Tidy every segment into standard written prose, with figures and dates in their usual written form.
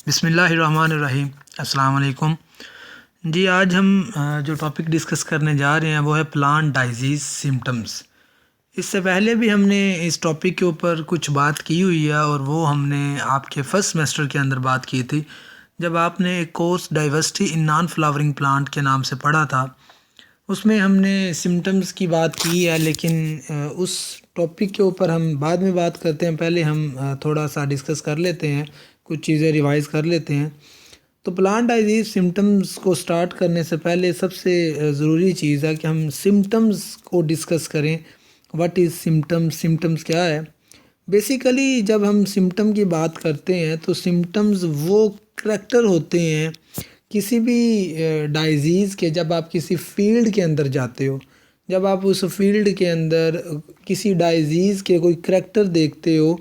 बिस्मिल्लाहिर्रहमानिर्रहीम। अस्सलाम वालेकुम जी। आज हम जो टॉपिक डिस्कस करने जा रहे हैं वो है प्लांट डाइजीज़ सिम्टम्स। इससे पहले भी हमने इस टॉपिक के ऊपर कुछ बात की हुई है और वो हमने आपके फर्स्ट सेमेस्टर के अंदर बात की थी, जब आपने एक course diversity in non flowering plant के नाम से पढ़ा था। उसमें हमने सिम्टम्स की बात की है, लेकिन उस टॉपिक के ऊपर हम बाद में बात करते हैं। पहले हम थोड़ा सा डिस्कस कर लेते हैं, कुछ चीज़ें रिवाइज कर लेते हैं। तो प्लांट डाइजीज सिम्टम्स को स्टार्ट करने से पहले सबसे ज़रूरी चीज़ है कि हम सिम्टम्स को डिस्कस करें। व्हाट इज़ सिम्टम्स, सिम्टम्स क्या है। बेसिकली जब हम सिम्टम की बात करते हैं तो सिम्टम्स वो करैक्टर होते हैं किसी भी डाइजीज़ के। जब आप किसी फील्ड के अंदर जाते हो, जब आप उस फील्ड के अंदर किसी डाइजीज़ के कोई करैक्टर देखते हो,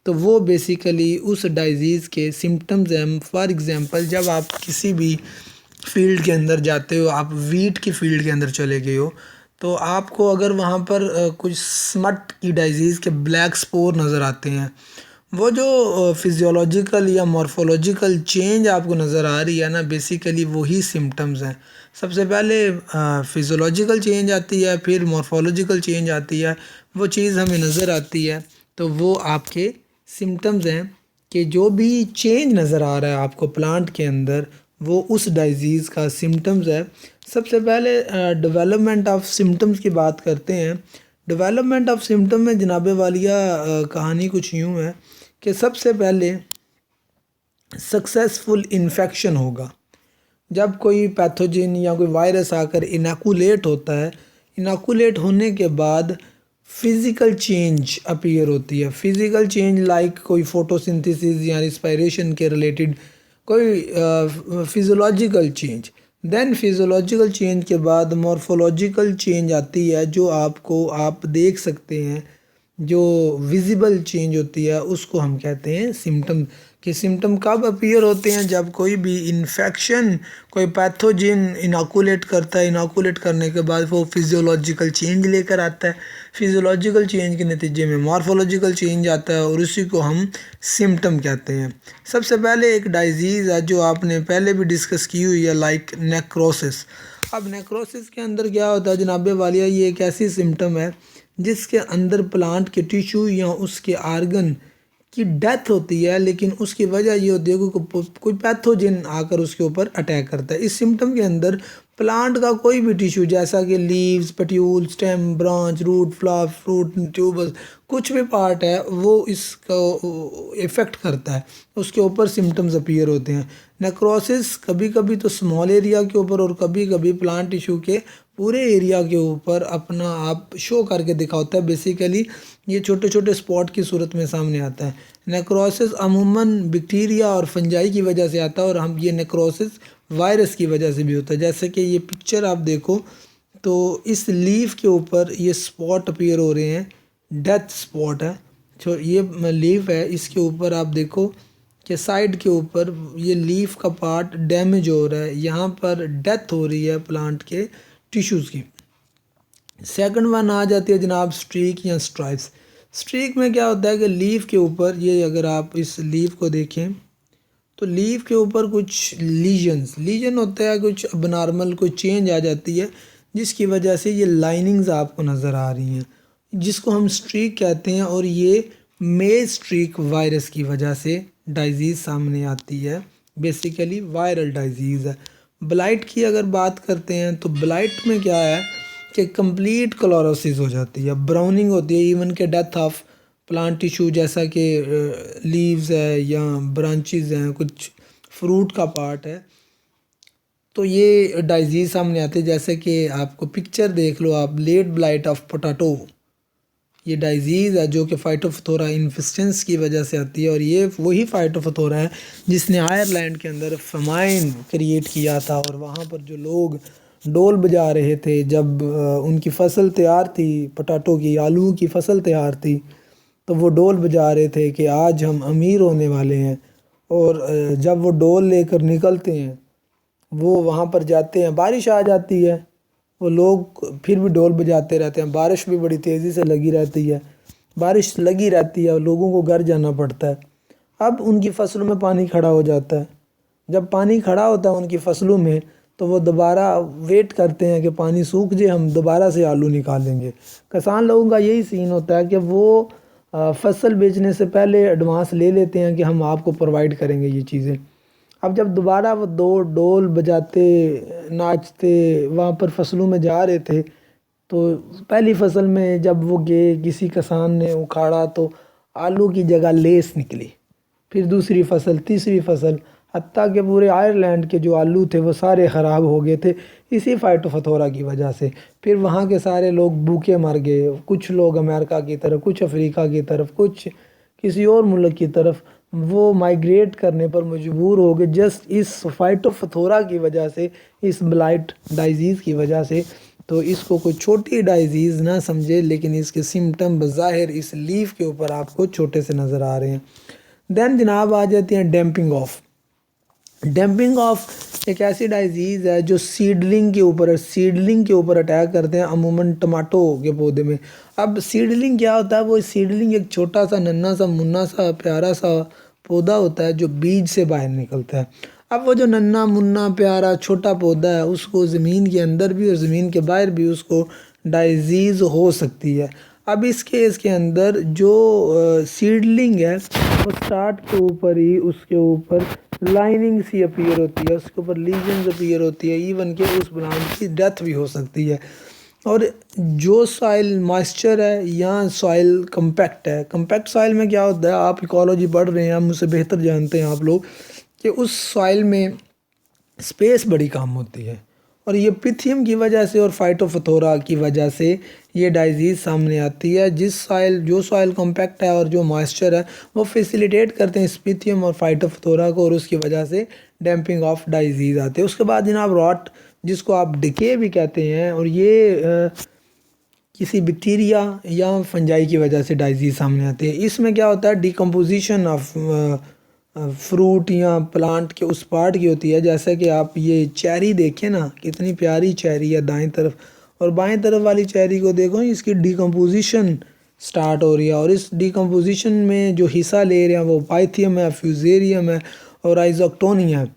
तो वो बेसिकली उस डाइजीज़ के सिम्टम्स हैं। फॉर एग्ज़ाम्पल, जब आप किसी भी फील्ड के अंदर जाते हो, आप वीट की फील्ड के अंदर चले गए हो, तो आपको अगर वहाँ पर कुछ स्मट की डाइजीज़ के ब्लैक स्पोर नज़र आते हैं, वो जो फिजियोलॉजिकल या मॉर्फोलॉजिकल चेंज आपको नज़र आ रही है ना, बेसिकली वही सिम्टम्स हैं। सबसे पहले फिजियोलॉजिकल चेंज आती है, फिर मॉर्फोलॉजिकल चेंज आती है। वो चीज़ हमें नज़र आती है तो वो आपके सिम्टम्स हैं कि जो भी चेंज नज़र आ रहा है आपको प्लांट के अंदर, वो उस डाइजीज़ का सिम्टम्स है। सबसे पहले डेवलपमेंट ऑफ सिम्टम्स की बात करते हैं। डेवलपमेंट ऑफ सिम्टम में जनाब वालिया कहानी कुछ यूँ है कि सबसे पहले सक्सेसफुल इन्फेक्शन होगा। जब कोई पैथोजन या कोई वायरस आकर इनोकुलेट होता है, इनोकुलेट होने के बाद फिज़िकल चेंज अपीयर होती है। फिज़िकल चेंज लाइक कोई फोटोसिंथेसिस या रिस्पायरेशन के रिलेटेड कोई फिज़ोलॉजिकल चेंज। देन फिज़ोलॉजिकल चेंज के बाद मॉर्फोलॉजिकल चेंज आती है, जो आप देख सकते हैं। जो विजिबल चेंज होती है उसको हम कहते हैं सिम्टम। कि सिम्टम कब अपीयर होते हैं, जब कोई भी इन्फेक्शन, कोई पैथोजन इनोकुलेट करता है। इनोकुलेट करने के बाद वो फिजियोलॉजिकल चेंज लेकर आता है। फिजियोलॉजिकल चेंज के नतीजे में मॉर्फोलॉजिकल चेंज आता है और उसी को हम सिम्टम कहते हैं। सबसे पहले एक डाइजीज़ है जो आपने पहले भी डिस्कस की हुई है, लाइक नेक्रोसिस। अब नेक्रोसिस के अंदर क्या होता है जनाब वालिया, ये एक ऐसी सिम्टम है जिसके अंदर प्लांट के टिश्यू या उसके आर्गन की डेथ होती है, लेकिन उसकी वजह ये होती है कि कोई पैथोजन आकर उसके ऊपर अटैक करता है। इस सिम्टम के अंदर प्लांट का कोई भी टिश्यू, जैसा कि leaves, petiole, stem, branch, root, flower, fruit, tubers, कुछ भी पार्ट है वो इसको इफ़ेक्ट करता है, उसके ऊपर सिम्टम्स अपीयर होते हैं। नेक्रोसिस कभी कभी तो स्मॉल एरिया के ऊपर और कभी कभी प्लांट टिश्यू के पूरे एरिया के ऊपर अपना आप शो करके दिखाता है। बेसिकली ये छोटे छोटे स्पॉट की सूरत में सामने आता है। नेक्रोसिस अमूमन बैक्टीरिया और फंजाई की वजह से आता है, और हम ये नेक्रोसिस वायरस की वजह से भी होता है। जैसे कि ये पिक्चर आप देखो तो इस लीफ के ऊपर ये स्पॉट अपीयर हो रहे हैं, डेथ स्पॉट है। जो ये लीफ है, इसके ऊपर आप देखो कि साइड के ऊपर ये लीफ का पार्ट डैमेज हो रहा है, यहाँ पर डेथ हो रही है प्लांट के टिश्यूज़ की। सेकंड वन आ जाती है जनाब स्ट्रीक या स्ट्राइप्स। स्ट्रीक में क्या होता है कि लीफ के ऊपर, ये अगर आप इस लीफ को देखें तो लीफ के ऊपर कुछ लीजन होता है, कुछ अबनॉर्मल कोई चेंज आ जाती है, जिसकी वजह से ये लाइनिंग्स आपको नज़र आ रही हैं, जिसको हम स्ट्रीक कहते हैं। और ये मेज स्ट्रीक वायरस की वजह से डाइजीज़ सामने आती है। बेसिकली वायरल डाइजीज़ है। ब्लाइट की अगर बात करते हैं तो ब्लाइट में क्या है कि कंप्लीट क्लोरोसिस हो जाती है, ब्राउनिंग होती है, इवन के डेथ ऑफ प्लांट टिश्यू, जैसा कि लीव्स है या ब्रांचेस हैं, कुछ फ्रूट का पार्ट है, तो ये डाइजीज़ सामने आते हैं। जैसे कि आपको पिक्चर देख लो आप, लेट ब्लाइट ऑफ पोटैटो, ये डाइजीज़ है जो कि फाइटोफथोरा इन्फेस्टेंस की वजह से आती है। और ये वही फाइटोफथोरा है जिसने आयरलैंड के अंदर फमाइन क्रिएट किया था, और वहाँ पर जो लोग डोल बजा रहे थे जब उनकी फसल तैयार थी, पोटैटो की, आलू की फसल तैयार थी, तो वो डोल बजा रहे थे कि आज हम अमीर होने वाले हैं। और जब वो डोल लेकर निकलते हैं, वो वहाँ पर जाते हैं, बारिश आ जाती है, वो लोग फिर भी डोल बजाते रहते हैं। बारिश भी बड़ी तेज़ी से लगी रहती है, बारिश लगी रहती है और लोगों को घर जाना पड़ता है। अब उनकी फसलों में पानी खड़ा हो जाता है। जब पानी खड़ा होता है उनकी फसलों में तो वो दोबारा वेट करते हैं कि पानी सूख जाए, हम दोबारा से आलू निकालेंगे। किसान लोगों का यही सीन होता है कि वो फसल बेचने से पहले एडवांस ले लेते हैं कि हम आपको प्रोवाइड करेंगे ये चीज़ें। अब जब दोबारा वो दो ढोल बजाते नाचते वहाँ पर फसलों में जा रहे थे, तो पहली फसल में जब वो गए किसी किसान ने उखाड़ा तो आलू की जगह लेस निकली। फिर दूसरी फसल, तीसरी फसल, हत्ता कि पूरे आयरलैंड के जो आलू थे वो सारे ख़राब हो गए थे इसी फाइटोफथोरा की वजह से। फिर वहाँ के सारे लोग भूखे मर गए, कुछ लोग अमेरिका की तरफ, कुछ अफ्रीका की तरफ, कुछ किसी और मुल्क की तरफ वो माइग्रेट करने पर मजबूर हो गए जस्ट इस फाइटोफथोरा की वजह से, इस ब्लाइट डाइजीज़ की वजह से। तो इसको कोई छोटी डाइजीज़ ना समझे, लेकिन इसके सिम्टम बज़ाहिर इस लीफ के ऊपर आपको छोटे से नज़र आ रहे हैं। देन जनाब आ जाती हैं डैम्पिंग ऑफ। डैम्पिंग ऑफ एक ऐसी डाइजीज़ है जो सीडलिंग के ऊपर सीडलिंग के ऊपर अटैक करते हैं, अमूमन टमाटो के पौधे में। अब सीडलिंग क्या होता है? वो सीडलिंग एक छोटा सा नन्हा सा मुन्ना सा प्यारा सा पौधा होता है जो बीज से बाहर निकलता है। अब वो जो नन्हा मुन्ना प्यारा छोटा पौधा है उसको ज़मीन के अंदर भी और ज़मीन के बाहर भी उसको डाइजीज़ हो सकती है। अब इस केस के अंदर जो सीडलिंग है वो स्टार्ट के ऊपर ही उसके ऊपर लाइनिंग सी अपीयर होती है, उसके ऊपर लीजन्स अपीयर होती है, इवन के उस प्लांट की डेथ भी हो सकती है। और जो सॉइल मॉइस्चर है या सॉइल कम्पैक्ट है, कम्पैक्ट सॉइल में क्या होता है, आप इकोलॉजी पढ़ रहे हैं, आप मुझसे बेहतर जानते हैं आप लोग, कि उस सॉइल में स्पेस बड़ी कम होती है। और ये पिथियम की वजह से और फाइटोफथोरा की वजह से ये डाइजीज़ सामने आती है। जो सॉइल कॉम्पैक्ट है और जो मॉइस्चर है वो फैसिलिटेट करते हैं पिथियम और फाइटोफथोरा को, और उसकी वजह से डैम्पिंग ऑफ डाइजीज़ आते हैं। उसके बाद जनाब रॉट, जिसको आप डिके भी कहते हैं, और ये किसी बैक्टीरिया या फंजाई की वजह से डाइजीज़ सामने आती है। इसमें क्या होता है, डिकम्पोजिशन ऑफ फ्रूट या प्लांट के उस पार्ट की होती है। जैसा कि आप ये चेरी देखें ना, कितनी प्यारी चेरी है दाएं तरफ, और बाएं तरफ वाली चेरी को देखो, इसकी डिकम्पोजिशन स्टार्ट हो रही है। और इस डिकम्पोजिशन में जो हिस्सा ले रहे हैं वो पाइथियम है, फ्यूजेरियम है और आइजोक्टोनिया है।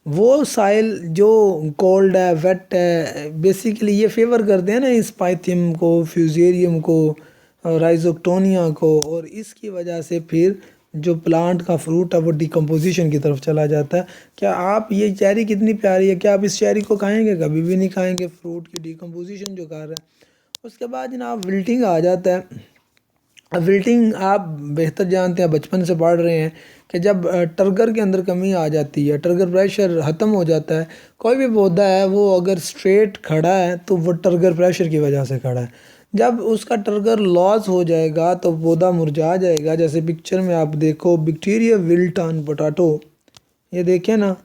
वो साइल जो कोल्ड है, वेट है, बेसिकली ये फेवर करते हैं ना इस पाइथियम को, फ्यूजेरियम को और आइजोक्टोनिया को, और इसकी वजह से फिर जो प्लांट का फ्रूट है वो डिकम्पोजिशन की तरफ चला जाता है। क्या आप, ये चेरी कितनी प्यारी है, क्या आप इस चेरी को खाएंगे? कभी भी नहीं खाएंगे, फ्रूट की डिकम्पोजिशन जो कर रहा है। उसके बाद जनाब विल्टिंग आ जाता है। अब विल्टिंग आप बेहतर जानते हैं, बचपन से पढ़ रहे हैं कि जब टर्गर के अंदर कमी आ जाती है, टर्गर प्रेशर ख़त्म हो जाता है। कोई भी पौधा है वो अगर स्ट्रेट खड़ा है तो वो टर्गर प्रेशर की वजह से खड़ा है। जब उसका टर्गर लॉस हो जाएगा तो पौधा मुरझा जाएगा। जैसे पिक्चर में आप देखो, बैक्टीरिया विल्ट ऑन पोटैटो, ये देखें ना,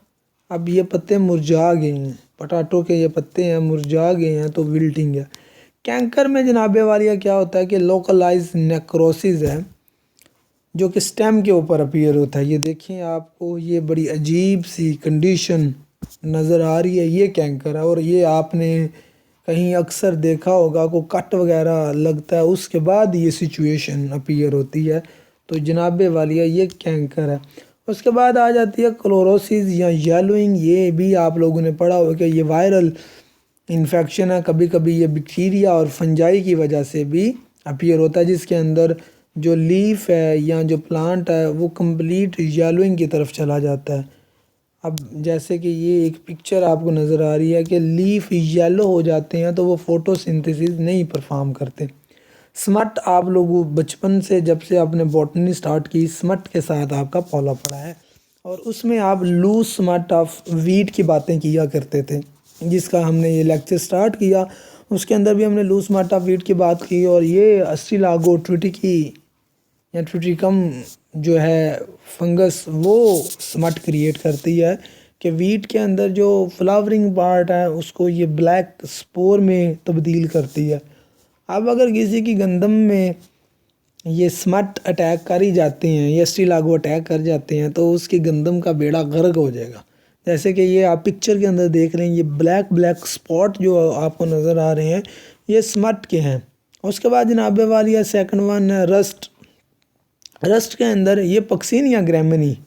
अब ये पत्ते मुरझा गए हैं, पोटैटो के ये पत्ते हैं मुरझा गए हैं, तो विल्टिंग है। कैंकर में जनाबे वालिया क्या होता है कि लोकलाइज नेक्रोसिस है जो कि स्टेम के ऊपर अपीयर होता है। ये देखें, आपको ये बड़ी अजीब सी कंडीशन नज़र आ रही है, ये कैंकर है। और ये आपने कहीं अक्सर देखा होगा, को कट वगैरह लगता है उसके बाद ये सिचुएशन अपीयर होती है। तो जनाबे वालिया ये कैंकर है। उसके बाद आ जाती है क्लोरोसिस या येलोइंग। ये भी आप लोगों ने पढ़ा होगा कि ये वायरल इन्फेक्शन है। कभी कभी ये बैक्टीरिया और फंजाई की वजह से भी अपीयर होता है, जिसके अंदर जो लीफ है या जो प्लांट है वो कंप्लीट येलोइंग की तरफ चला जाता है। अब जैसे कि ये एक पिक्चर आपको नज़र आ रही है कि लीफ येलो हो जाते हैं तो वो फोटोसिंथेसिस नहीं परफॉर्म करते। स्मट, आप लोग बचपन से जब से आपने बॉटनी स्टार्ट की, स्मट के साथ आपका पौला पड़ा है, और उसमें आप लूज स्मट ऑफ वीट की बातें किया करते थे, जिसका हमने ये लेक्चर स्टार्ट किया। उसके अंदर भी हमने लूज स्मट ऑफ वीट की बात की। और ये अस्ट्रिलागो ट्रिटिकी या ट्रिटिकम जो है फंगस, वो स्मट क्रिएट करती है कि वीट के अंदर जो फ्लावरिंग पार्ट है उसको ये ब्लैक स्पोर में तब्दील करती है। अब अगर किसी की गंदम में ये स्मट अटैक कर ही जाते हैं, ये अस्ट्रिलागो अटैक कर जाते हैं, तो उसकी गंदम का बेड़ा गर्क हो जाएगा। जैसे कि ये आप पिक्चर के अंदर देख रहे हैं, ये ब्लैक ब्लैक स्पॉट जो आपको नज़र आ रहे हैं ये स्मट के हैं। उसके बाद जनाबे वाली सेकंड वन है रस्ट। रस्ट के अंदर ये पक्सिन या ग्रैमनी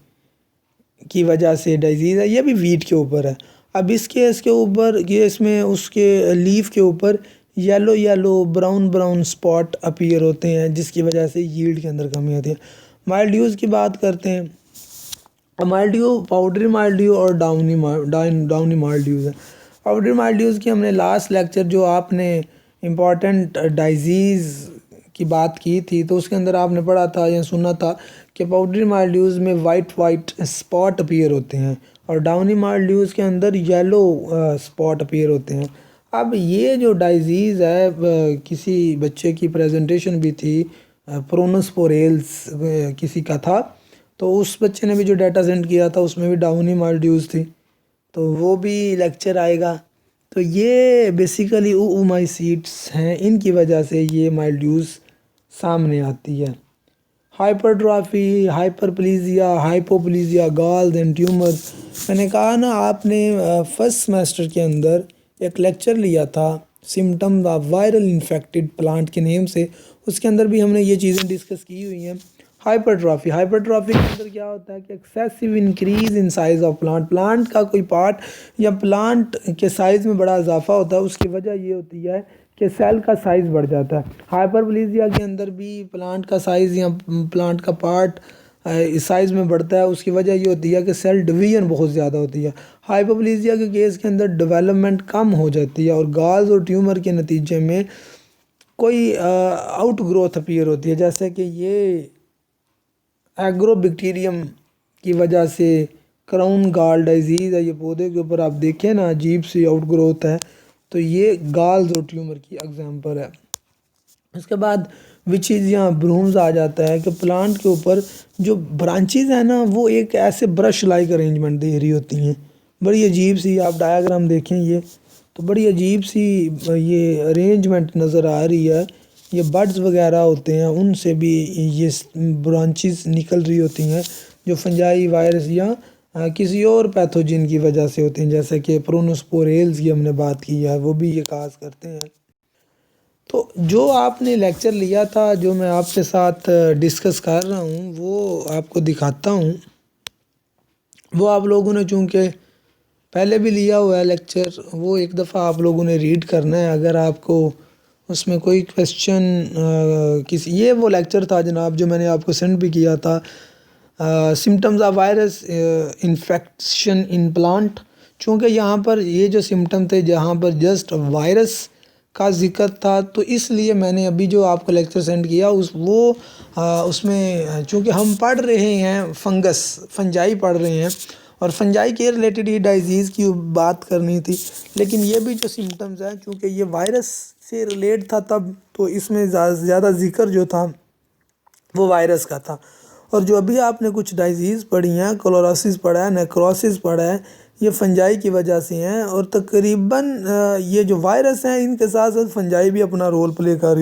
की वजह से डिजीज़ है, ये भी वीट के ऊपर है। अब इसके ऊपर ये इसमें उसके लीफ के ऊपर yellow yellow brown brown spot appear होते हैं, जिसकी वजह से यील्ड के अंदर कमी होती है। माइल्ड्यूज़ की बात करते हैं। माइल्ड्यू पाउडरी माइल्ड्यू और डाउनी माइल्ड्यूज़ है। पाउडरी माइल्ड्यूज़ की हमने लास्ट लेक्चर जो आपने इम्पॉर्टेंट डिजीज़ की बात की थी, तो उसके अंदर आपने पढ़ा था या सुना था कि पाउडरी माइल्ड्यूज़ में वाइट स्पॉट अपीयर होते हैं और डाउनी माइल्ड्यूज़ के अंदर येलो स्पॉट अपीयर होते हैं। अब ये जो डिजीज़ है किसी बच्चे की प्रेजेंटेशन भी थी, प्रोनोस्पोरेल्स किसी का था, तो उस बच्चे ने भी जो डाटा सेंड किया था उसमें भी डाउनी माइल्ड्यूज़ थी, तो वो भी लेक्चर आएगा। तो ये बेसिकली oomacysts हैं, इनकी वजह से ये माइल्ड्यूज़ सामने आती है। Hypertrophy, hyperplasia, hypoplasia, galls and tumours. मैंने कहा ना, आपने फर्स्ट सेमेस्टर के अंदर एक लेक्चर लिया था symptoms of viral infected plant के नेम से, उसके अंदर भी हमने ये चीज़ें डिस्कस की हुई हैं। हाइपरट्रॉफी के अंदर क्या होता है कि excessive increase in size of plant का कोई पार्ट या प्लांट के साइज़ में बड़ा इजाफा होता है, उसकी वजह ये होती है कि सेल का साइज़ बढ़ जाता है। हाइपरप्लीजिया के अंदर भी प्लांट का साइज़ या प्लांट का पार्ट इस साइज़ में बढ़ता है, उसकी वजह ये होती है कि सेल डिवीजन बहुत ज़्यादा होती है। हाइपोप्लीजिया के केस के अंदर डेवलपमेंट कम हो जाती है और गाल्स और ट्यूमर के नतीजे में कोई आउट ग्रोथ अपीयर होती है, जैसे कि ये एग्रोबैक्टीरियम की वजह से क्राउन गॉल डिजीज़ है, ये पौधे के ऊपर आप देखें ना अजीब सी आउट ग्रोथ है, तो ये गाल्स और ट्यूमर की एग्जांपल है। उसके बाद विचेज़ या ब्रूम्स आ जाता है कि प्लांट के ऊपर जो ब्रांचेज़ हैं ना, वो एक ऐसे ब्रश लाइक अरेंजमेंट दे रही होती हैं, बड़ी अजीब सी। आप डायग्राम देखें ये, तो बड़ी अजीब सी ये अरेंजमेंट नज़र आ रही है। ये बड्स वगैरह होते हैं, उनसे भी ये ब्रांचेस निकल रही होती हैं, जो फंजाई वायरस या किसी और पैथोजन की वजह से होते हैं, जैसे कि प्रोनोस्पोरेल्स की हमने बात की है, वो भी ये काज करते हैं। तो जो आपने लेक्चर लिया था, जो मैं आपके साथ डिस्कस कर रहा हूँ, वो आपको दिखाता हूँ। वो आप लोगों ने चूँकि पहले भी लिया हुआ है लेक्चर, वो एक दफ़ा आप लोगों ने रीड करना है। अगर आपको उसमें कोई क्वेश्चन किसी, ये वो लेक्चर था जनाब जो मैंने आपको सेंड भी किया था, symptoms of virus infection in plant. चूँकि यहाँ पर ये जो सिम्टम थे, जहाँ पर जस्ट वायरस का ज़िक्र था, तो इसलिए मैंने अभी जो आपको लेक्चर सेंड किया उसमें चूँकि हम पढ़ रहे हैं फंजाई पढ़ रहे हैं और फंजाई के रिलेटेड ही डिजीज़ की बात करनी थी, लेकिन ये भी जो सिम्टम्स हैं, चूँकि ये वायरस से रिलेट था तब, तो इसमें ज़्यादा ज़िक्र जो था वो वायरस का था। और जो अभी आपने कुछ डिजीज़ पढ़ी हैं, क्लोरोसिस पढ़ा है, नेक्रोसिस पढ़ा है, ये फंजाई की वजह से हैं। और तकरीबन ये जो वायरस हैं, इनके साथ साथ फंजाई भी अपना रोल प्ले कर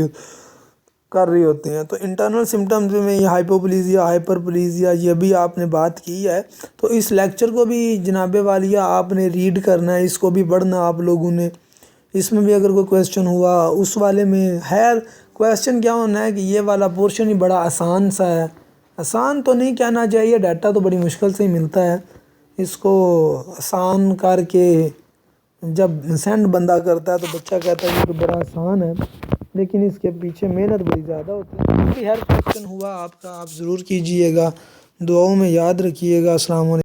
रही होती हैं। तो इंटरनल सिम्टम्स में ये हाइपोप्लीजिया, हाइपरप्लीजिया, ये भी आपने बात की है। तो इस लेक्चर को भी जनाबे वालिया आपने रीड करना है, इसको भी पढ़ना आप लोगों ने। इसमें भी अगर कोई क्वेश्चन हुआ उस वाले में, खैर क्वेश्चन क्या होना है कि ये वाला पोर्शन ही बड़ा आसान सा है। आसान तो नहीं कहना चाहिए, डाटा तो बड़ी मुश्किल से ही मिलता है। इसको आसान करके जब सेंड बंदा करता है तो बच्चा कहता है ये तो बड़ा आसान है, लेकिन इसके पीछे मेहनत बड़ी ज़्यादा होती है। हर क्वेश्चन हुआ आपका, आप ज़रूर कीजिएगा, दुआओं में याद रखिएगा। अस्सलाम वालेकुम।